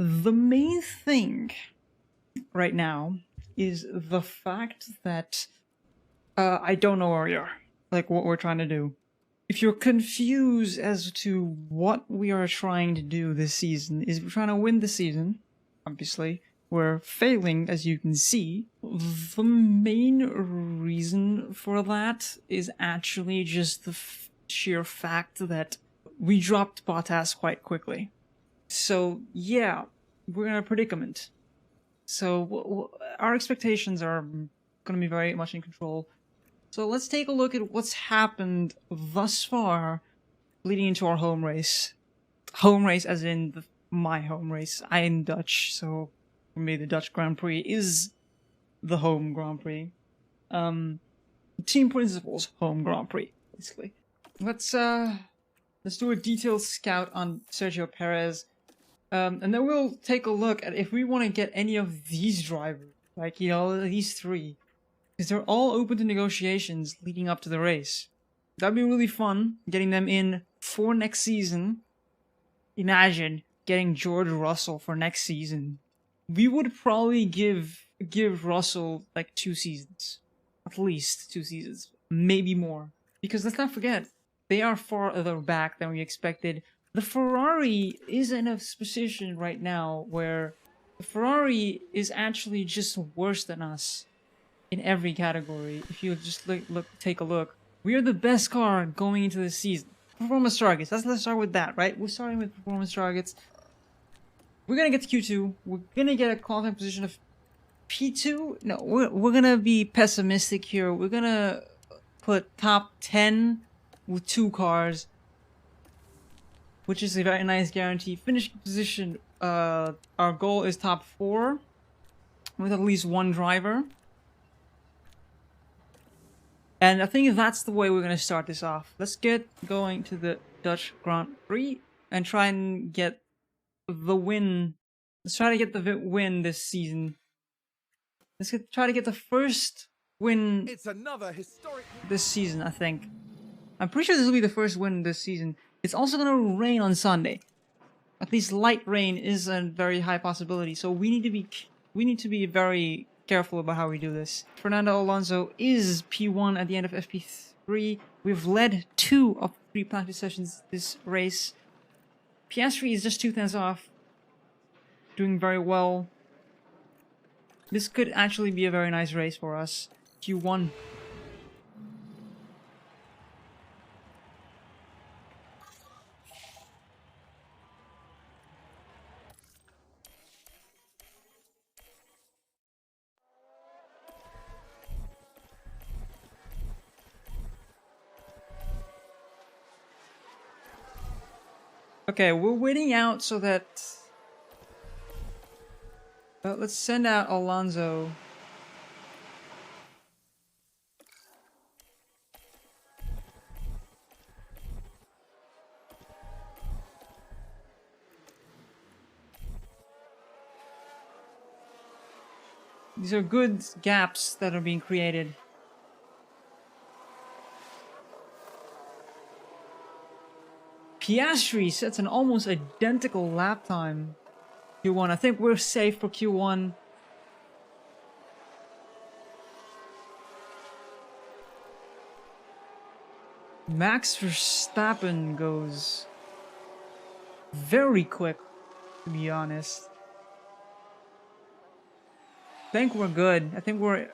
The main thing right now is the fact that I don't know where we are, like what we're trying to do. If you're confused as to what we are trying to do this season, is we're trying to win the season, obviously. We're failing, as you can see. The main reason for that is actually just the sheer fact that we dropped Bottas quite quickly. So, yeah, we're in a predicament. So, our expectations are going to be very much in control. So, let's take a look at what's happened thus far leading into our home race. Home race, as in my home race. I am Dutch, so for me, the Dutch Grand Prix is the home Grand Prix. Team Principal's home Grand Prix, basically. Let's do a detailed scout on Sergio Perez. And then we'll take a look at if we want to get any of these drivers, like, you know, these three. Because they're all open to negotiations leading up to the race. That'd be really fun, getting them in for next season. Imagine getting George Russell for next season. We would probably give Russell like 2 seasons. At least 2 seasons. Maybe more. Because let's not forget, they are farther back than we expected. The Ferrari is in a position right now where the Ferrari is actually just worse than us in every category. If you just take a look, we are the best car going into the season. Performance targets. Let's start with that, right? We're starting with performance targets. We're gonna get to Q2. We're gonna get a qualifying position of P2. No, we're gonna be pessimistic here. We're gonna put top 10 with 2 cars, which is a very nice guarantee. Finishing position, our goal is top 4 with at least 1 driver. And I think that's the way we're going to start this off. Let's get going to the Dutch Grand Prix and try and get the win. Let's try to get the win this season. Try to get the first win this season, I think. I'm pretty sure this will be the first win this season. It's also going to rain on Sunday. At least light rain is a very high possibility. So we need to be very careful about how we do this. Fernando Alonso is P1 at the end of FP3. We've led 2 of 3 practice sessions this race. Piastri is just 2 tenths off. Doing very well. This could actually be a very nice race for us. Q1. Okay, we're waiting out so that... let's send out Alonso. These are good gaps that are being created. Piastri sets an almost identical lap time. Q1. I think we're safe for Q1. Max Verstappen goes very quick, to be honest. I think we're good. I think we're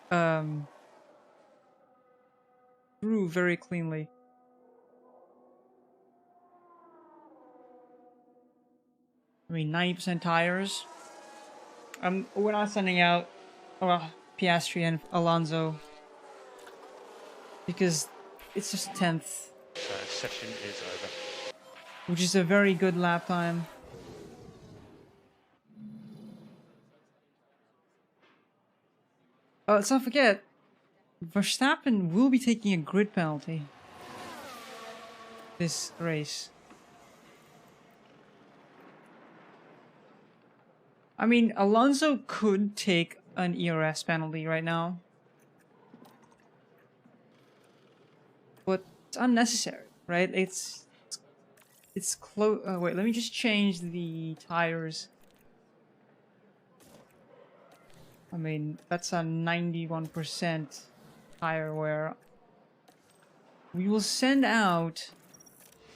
through very cleanly. I mean, 90% tires. We're not sending out Piastri and Alonso because it's just 10th. Session is over. Which is a very good lap time. Let's not forget, Verstappen will be taking a grid penalty this race. I mean, Alonso could take an ERS penalty right now. But it's unnecessary, right? It's close. Wait, let me just change the tires. I mean, that's a 91% tire wear. We will send out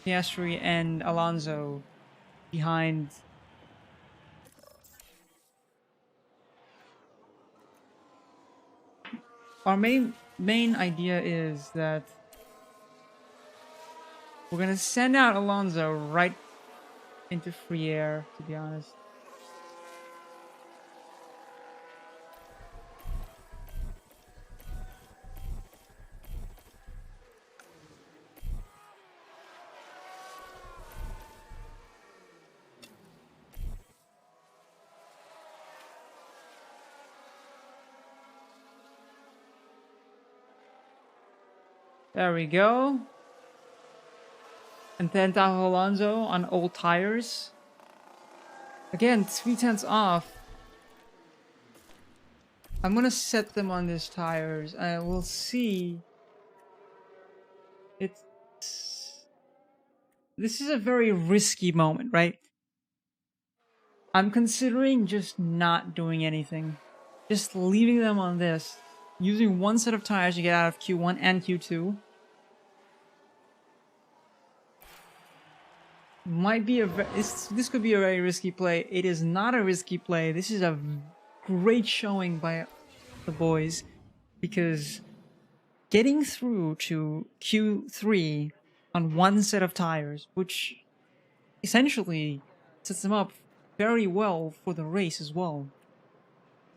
Piastri and Alonso behind. Our main idea is that we're gonna send out Alonso right into free air, to be honest. There we go. And then Tahoe Alonso on old tires. Again, 3/10 off. I'm gonna set them on these tires. We'll see. This is a very risky moment, right? I'm considering just not doing anything. Just leaving them on this. Using one set of tires to get out of Q1 and Q2. Might be this could be a very risky play. It is not a risky play. This is a great showing by the boys, because getting through to Q3 on one set of tires, which essentially sets them up very well for the race as well,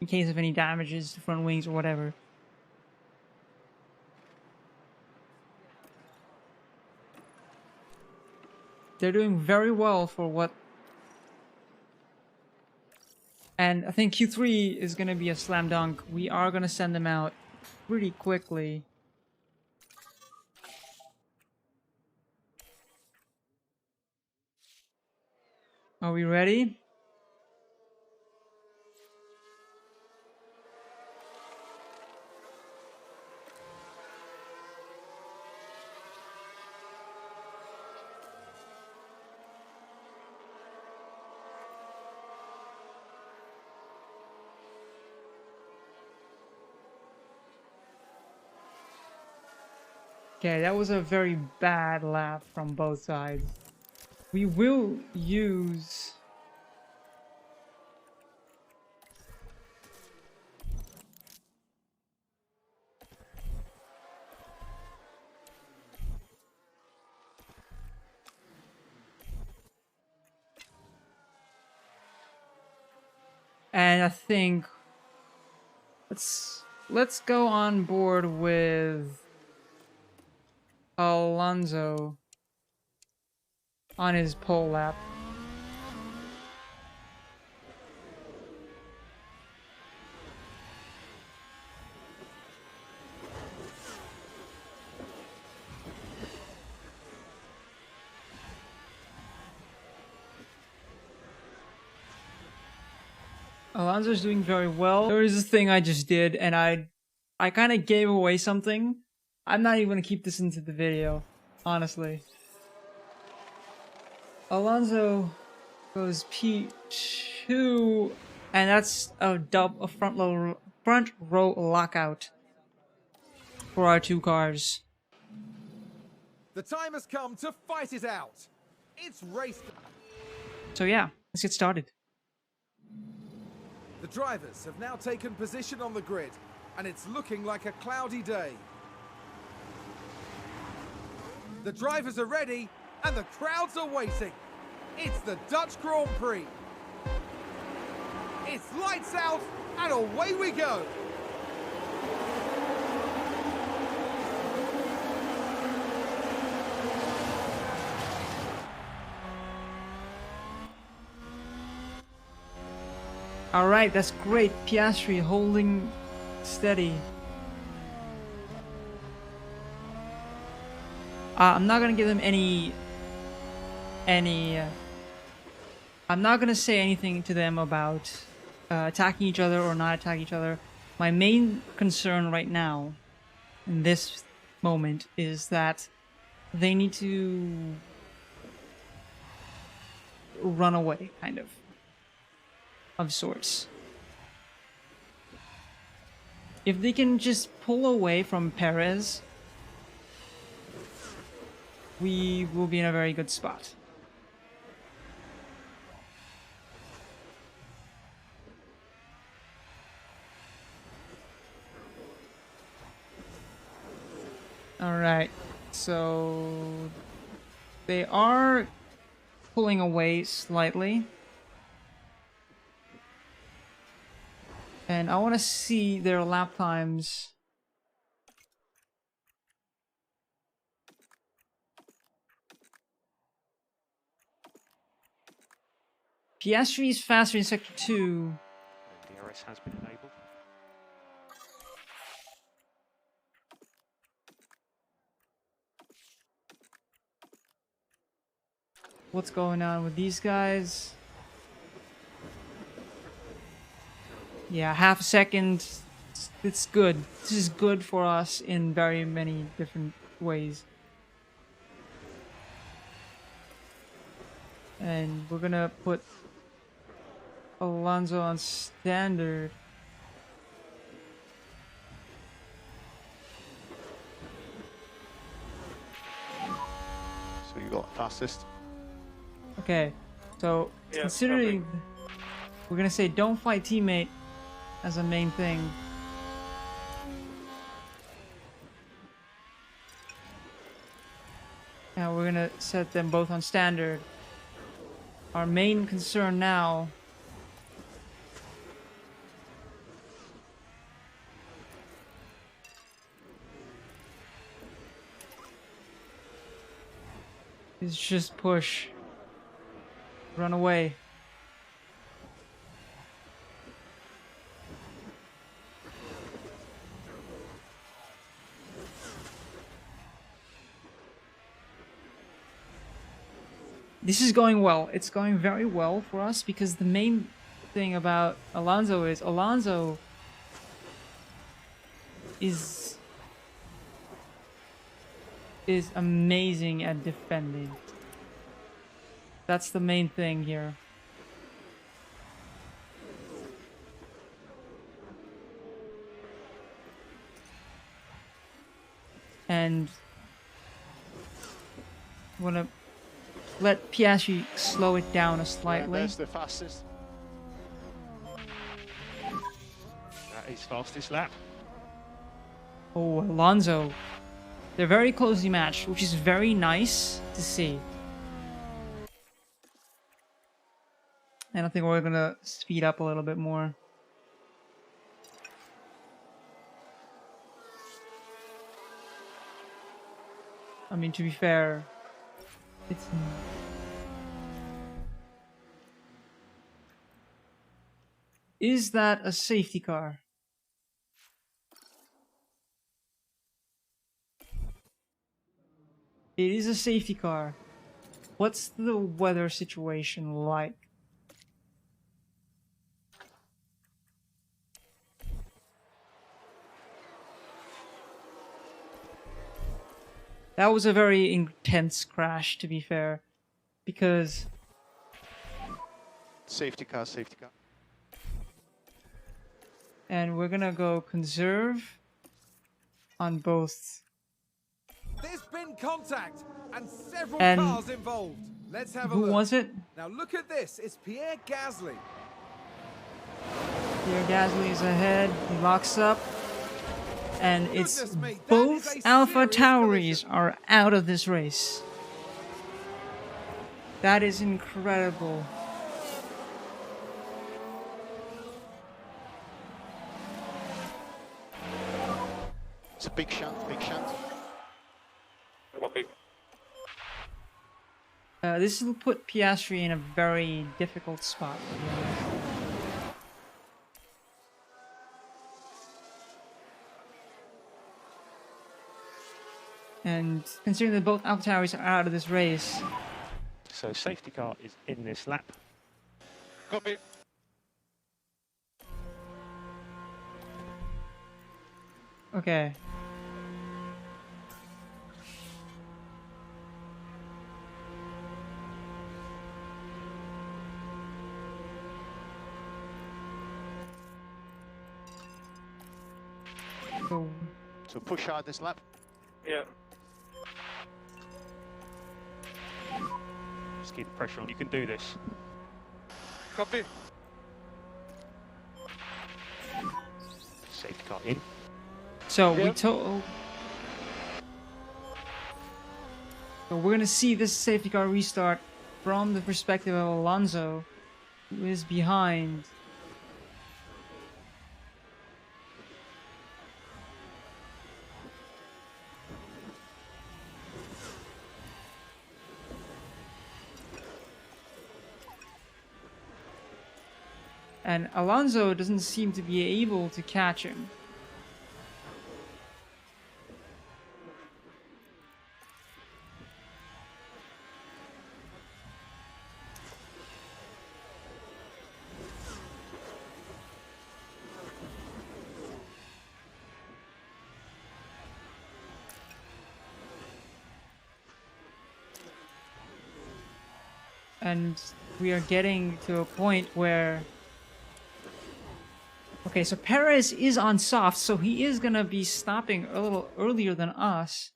in case of any damages to front wings or whatever. They're doing very well for what... And I think Q3 is going to be a slam dunk. We are going to send them out pretty quickly. Are we ready? Okay, that was a very bad lap from both sides. We will use... And I think let's go on board with Alonso on his pole lap. Alonso's doing very well. There is this thing I just did, and I kind of gave away something. I'm not even gonna keep this into the video, honestly. Alonso goes P2, and that's a front row lockout for our two cars. The time has come to fight it out. It's race. So yeah, let's get started. The drivers have now taken position on the grid, and it's looking like a cloudy day. The drivers are ready, and the crowds are waiting. It's the Dutch Grand Prix. It's lights out, and away we go. All right, that's great. Piastri holding steady. I'm not gonna give them any. I'm not gonna say anything to them about attacking each other or not attacking each other. My main concern right now, in this moment, is that they need to run away, kind of sorts. If they can just pull away from Perez, we will be in a very good spot. Alright, so they are pulling away slightly. And I want to see their lap times. Piastri is faster in Sector 2. DRS has been enabled. What's going on with these guys? Yeah, half a second. It's good. This is good for us in very many different ways. And we're gonna put Alonso on standard. So you got fastest. Okay, so Yeah, considering we're gonna say don't fight teammate as a main thing. Now we're gonna set them both on standard. Our main concern now is just push. Run away. This is going well. It's going very well for us because the main thing about Alonso is amazing at defending. That's the main thing here. And I'm gonna let Piastri slow it down a slightly. There's the fastest. That is fastest lap. Oh, Alonso. They're very closely matched, which is very nice to see. And I think we're gonna speed up a little bit more. I mean, to be fair, it's... Is that a safety car? It is a safety car. What's the weather situation like? That was a very intense crash, to be fair, because... Safety car, safety car. And we're gonna go conserve on both. There's been contact and several And cars involved. Let's have a Who look. was it? Now look at this. It's Pierre Gasly. Pierre Gasly is ahead. He locks up. And it's Goodness me, that both is a Alpha serious Tauris collision. are out of this race. That is incredible. It's a big shunt, big shunt. This will put Piastri in a very difficult spot, to be honest. And considering that both Alpha Tauris are out of this race, So safety car is in this lap. Copy. okay. So So push hard this lap. Yeah. Just keep the pressure on. You can do this. Copy. Safety car in. So we Yep. told. So we're gonna see this safety car restart from the perspective of Alonso, who is behind. And Alonso doesn't seem to be able to catch him. And we are getting to a point where... Okay, so Perez is on soft, so he is gonna be stopping a little earlier than us,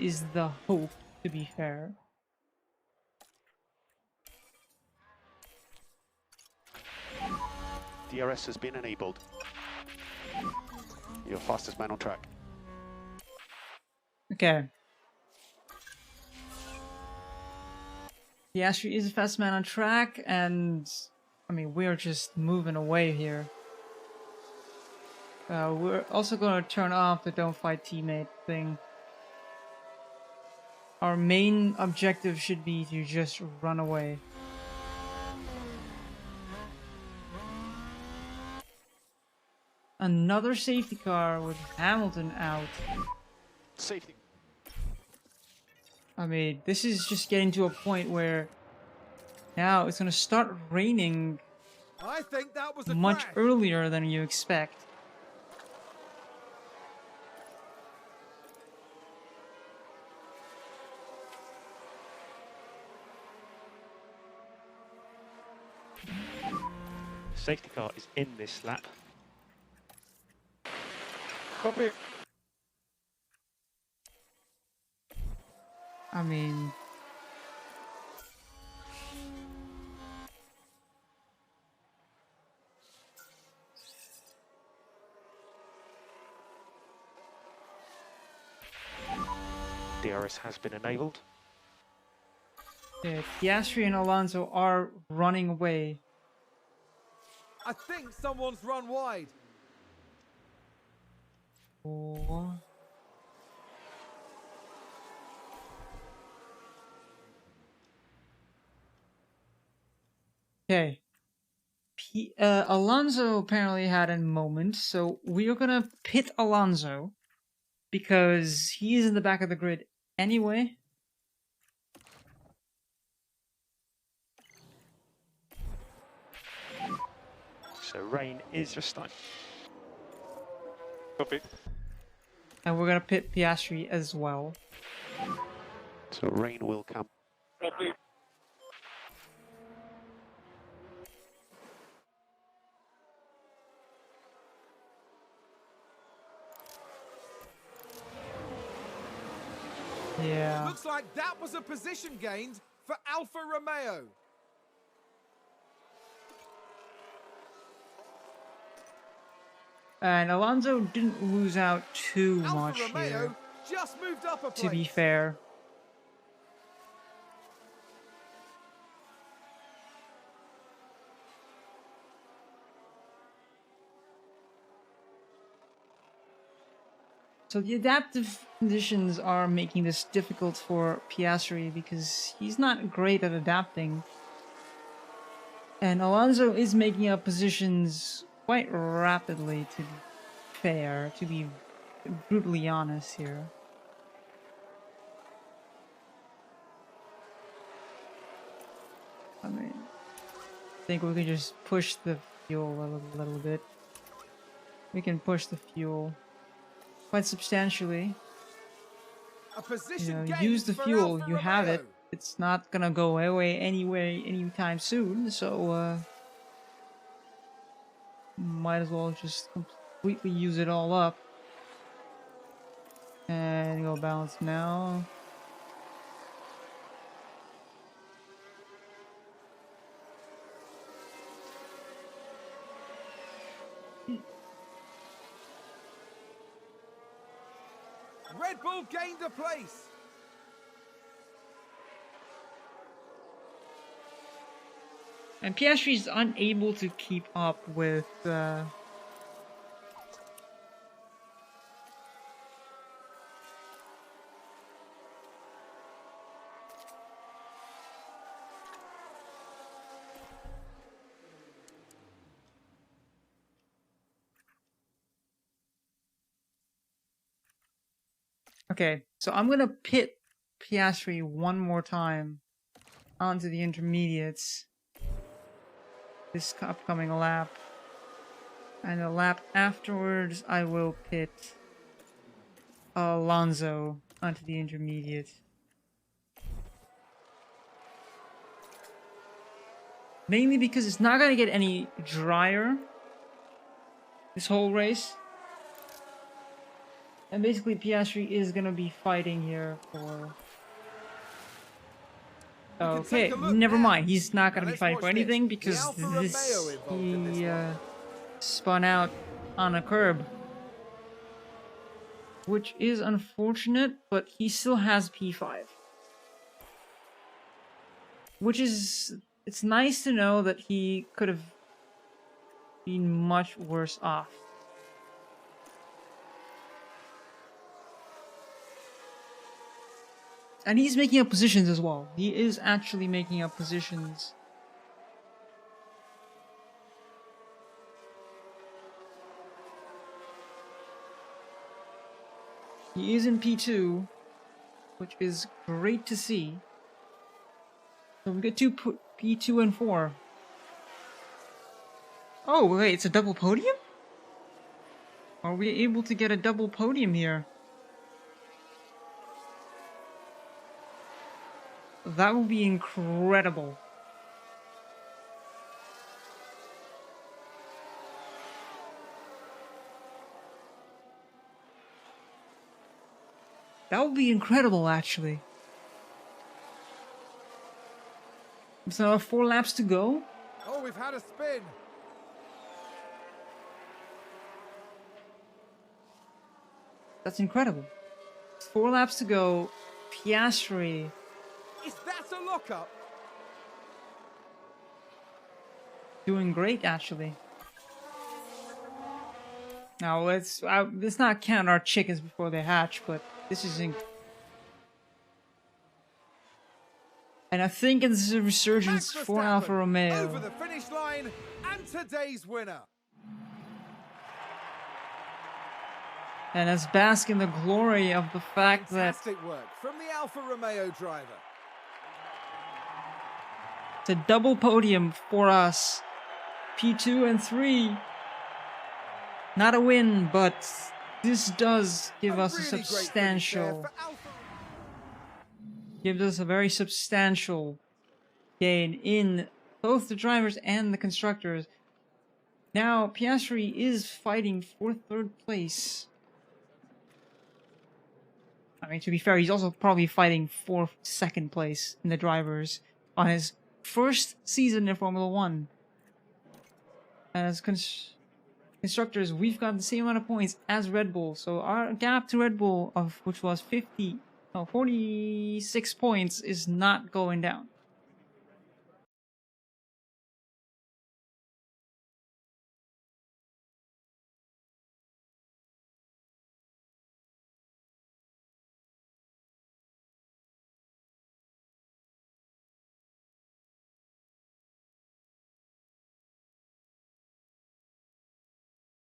is the hope, to be fair. DRS has been enabled. You're fastest man on track. Okay. Piastri is the fast man on track, and I mean, we're just moving away here. We're also going to turn off the don't fight teammate thing. Our main objective should be to just run away. Another safety car with Hamilton out. Safety. I mean, this is just getting to a point where now it's going to start raining I think that was a much crash. earlier than you expect. Safety car is in this lap. Copy. I mean... DRS has been enabled. Yeah, Piastri and Alonso are running away. I think someone's run wide. Oh. Okay. Alonso apparently had a moment, so we are gonna pit Alonso because he is in the back of the grid anyway. So rain is just starting. Copy. And we're gonna pit Piastri as well. So rain will come. Copy. Yeah. Looks like that was a position gained for Alfa Romeo. And Alonso didn't lose out too much Alfa Romeo here, just moved up a place. to be fair. So the adaptive conditions are making this difficult for Piastri because he's not great at adapting. And Alonso is making up positions quite rapidly, to be fair, to be brutally honest here. I mean, I think we can just push the fuel a little bit. We can push the fuel quite substantially. A position You know, gained use the for fuel, Alfa you have it. Romeo. It's not gonna go away anyway anytime soon, so might as well just completely use it all up. And go balance now. Red Bull gained a place. And Piastri is unable to keep up with Okay, so I'm gonna pit Piastri one more time onto the intermediates this upcoming lap. And the lap afterwards, I will pit Alonso onto the intermediate. Mainly because it's not gonna get any drier this whole race. And basically Piastri is gonna be fighting here for... Okay, never mind. He's not gonna be fighting for anything because he spun out on a curb. Which is unfortunate, but he still has P5. Which is... It's nice to know that he could have been much worse off. And he's making up positions as well. He is actually making up positions. He is in P2, which is great to see. So we get P2 and 4. Oh, wait, it's a double podium? Are we able to get a double podium here? That would be incredible. That would be incredible, actually. So 4 laps to go. Oh, we've had a spin. That's incredible. 4 laps to go. Piastri. Is that a lockup? Doing great, actually. Now let's not count our chickens before they hatch, but this is and I think this is a resurgence for Alfa Romeo. Over the finish line and today's winner. And let's bask in the glory of the fact that Fantastic work from the Alfa Romeo driver. it's a double podium for us. P2 and 3. Not a win, but this does give us a substantial... Gives us a very substantial gain in both the drivers and the constructors. Now, Piastri is fighting for 3rd place. I mean, to be fair, he's also probably fighting for 2nd place in the drivers on his first season in Formula 1. As constructors, we've got the same amount of points as Red Bull, so our gap to Red Bull, which was 46 points, is not going down.